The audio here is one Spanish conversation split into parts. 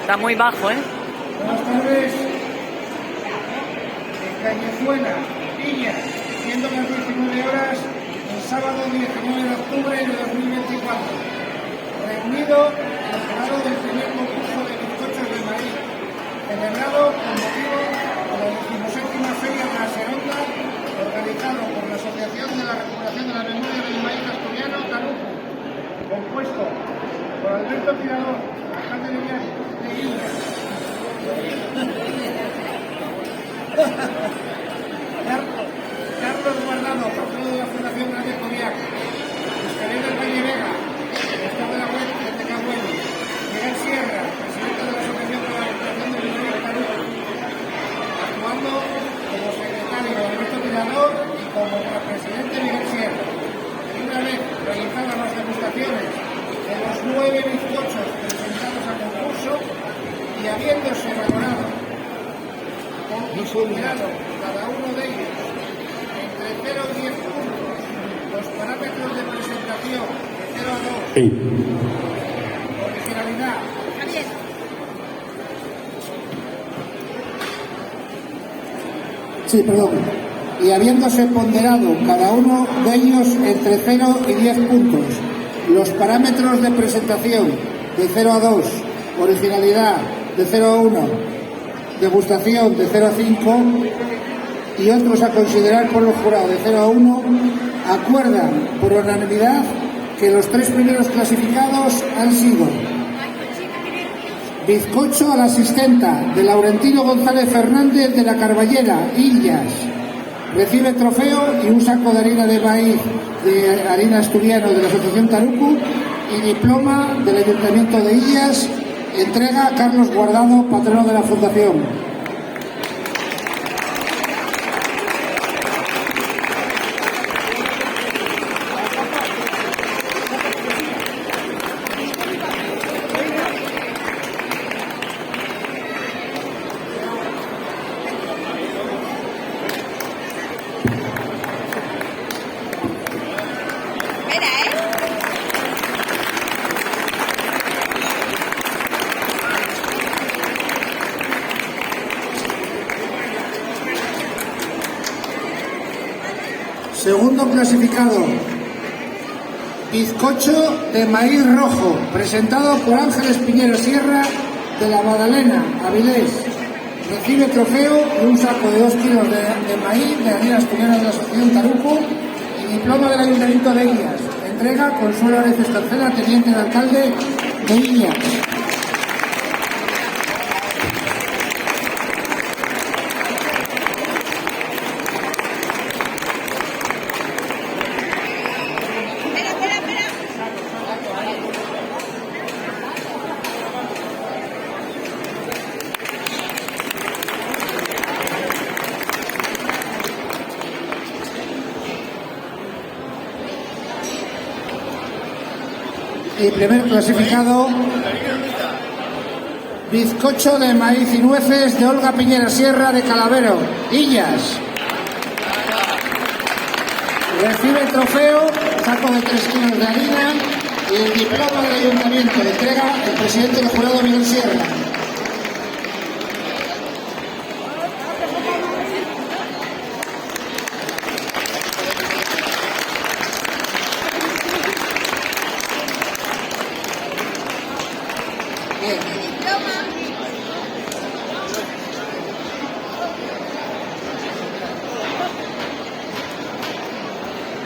Está muy bajo, ¿eh? Buenas tardes. En Cañizuela, Viña, siendo las 19 horas, el sábado 19 de octubre de 2024. Reunido el jurado del primer concurso de bizcochos de maíz, celebrado con motivo de la 17ª Feria de la Seronda, organizado por la Asociación de la Recuperación de la Memoria del Maíz Asturiano, Taruku, compuesto por Alberto Tirador, alcalde de Villares, de Illes, Carlos Guardado, patrono de la Fundación Grande Coviac, Isabel del Valle Vega, director de la web de Cabuelo, Miguel Sierra, presidente de la Asociación de la Recuperación del Maíz Taruku, actuando como secretario Alberto Tirador y como presidente Miguel Sierra. Y una vez realizadas las degustaciones de los 9 bizcochos presentados a concurso y habiéndose valorado cada uno de ellos entre 0 y 10 puntos los parámetros de presentación de 0 a 2, originalidad, y habiéndose ponderado cada uno de ellos entre 0 y 10 puntos los parámetros de presentación de 0 a 2, originalidad de 0 a 1, degustación de 0 a 5 y otros a considerar por los jurados de 0 a 1, acuerdan por unanimidad que los 3 primeros clasificados han sido bizcocho a la asistenta de Laurentino González Fernández de la Carballera, Illas, recibe trofeo y un saco de harina de maíz de harina asturiano de la Asociación Taruku y diploma del Ayuntamiento de Illas, entrega a Carlos Guardado, patrono de la Fundación. Segundo clasificado, bizcocho de maíz rojo, presentado por Ángeles Piñero Sierra de la Madalena, Avilés. Recibe trofeo y un saco de 2 kilos de maíz de harina asturiana de la Asociación Taruku y diploma del Ayuntamiento de Illas. Entrega Consuelo Areces Tercera, teniente de alcalde de Illas. Y primer clasificado, bizcocho de maíz y nueces de Olga Piñera Sierra de Calavero, Illas. Recibe el trofeo, saco de 3 kilos de harina y el diploma del Ayuntamiento. Le entrega el presidente del jurado, Miguel Sierra.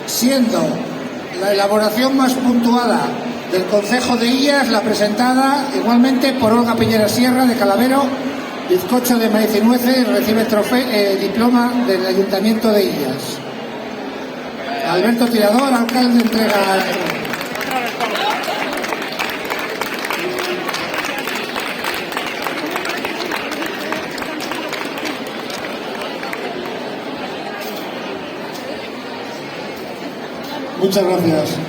Siendo la elaboración más puntuada del Concejo de Illas la presentada igualmente por Olga Piñera Sierra de Calavero, bizcocho de maíz y nueces, recibe diploma del Ayuntamiento de Illas. Alberto Tirador, alcalde, entrega. Muchas gracias.